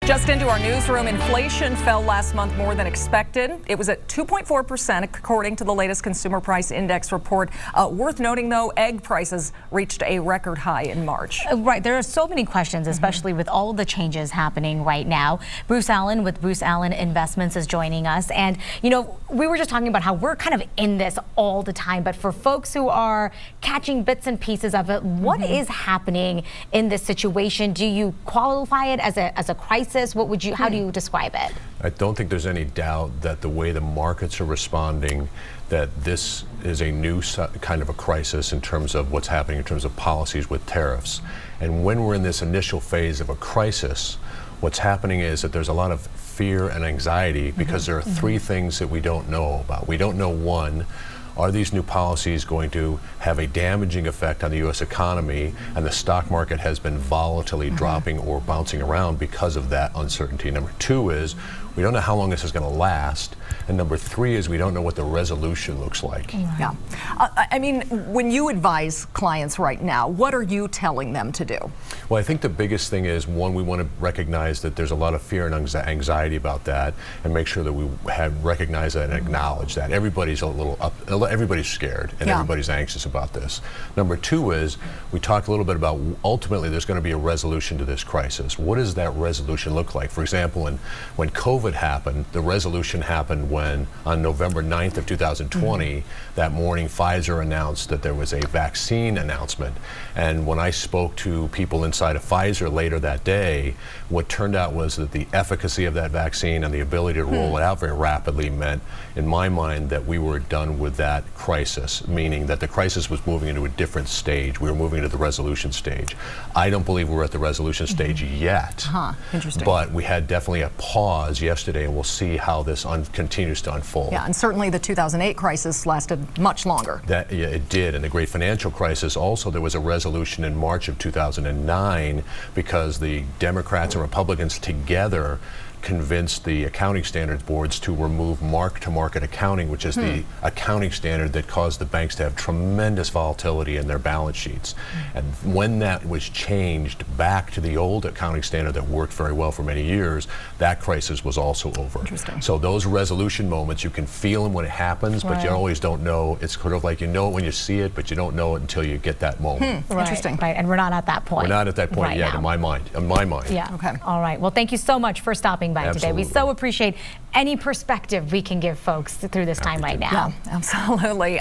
Just into our newsroom, inflation fell last month more than expected. It was at 2.4% according to the latest Consumer Price Index report. Worth noting, though, egg prices reached a record high in March. Right. There are so many questions, especially with all the changes happening right now. Bruce Allen with Bruce Allen Investments is joining us. And, you know, we were just talking about how we're kind of in this all the time. But for folks who are catching bits and pieces of it, what is happening in this situation? Do you qualify it as a crisis? What would you? How do you describe it? I don't think there's any doubt that the way the markets are responding, that this is a new kind of a crisis in terms of what's happening in terms of policies with tariffs. And when we're in this initial phase of a crisis, what's happening is that there's a lot of fear and anxiety because there are three things that we don't know about. We don't know, one, are these new policies going to have a damaging effect on the U.S. economy, and the stock market has been volatilely dropping or bouncing around because of that uncertainty. Number two is we don't know how long this is going to last, and number three is we don't know what the resolution looks like. Yeah. I mean, when you advise clients right now, what are you telling them to do? Well, I think the biggest thing is, one, we want to recognize that there's a lot of fear and anxiety about that, and make sure that we recognize that and acknowledge that. Everybody's everybody's scared and everybody's anxious about this. Number two is, we talked a little bit about ultimately there's going to be a resolution to this crisis. What does that resolution look like? For example, when COVID happened, the resolution happened when on November 9th of 2020, that morning Pfizer announced that there was a vaccine announcement. And when I spoke to people inside of Pfizer later that day, what turned out was that the efficacy of that vaccine and the ability to roll it out very rapidly meant, in my mind, that we were done with that crisis, meaning that the crisis was moving into a different stage. We were moving into the resolution stage. I don't believe we're at the resolution stage yet. Interesting. But we had definitely a pause yesterday, and we'll see how this continues to unfold. Yeah, and certainly the 2008 crisis lasted much longer. Yeah, it did. And the great financial crisis also, there was a resolution in March of 2009 because the Democrats and Republicans together convinced the accounting standards boards to remove mark-to-market accounting, which is the accounting standard that caused the banks to have tremendous volatility in their balance sheets. And when that was changed back to the old accounting standard that worked very well for many years, that crisis was also over. So those resolution moments, you can feel them when it happens, but you always don't know. It's sort of like you know it when you see it, but you don't know it until you get that moment. Interesting. Right, and we're not at that point. We're not at that point yet, in my mind. Yeah. Okay. All right. Well, thank you so much for stopping by today. We so appreciate any perspective we can give folks through this time right now. Yeah, absolutely.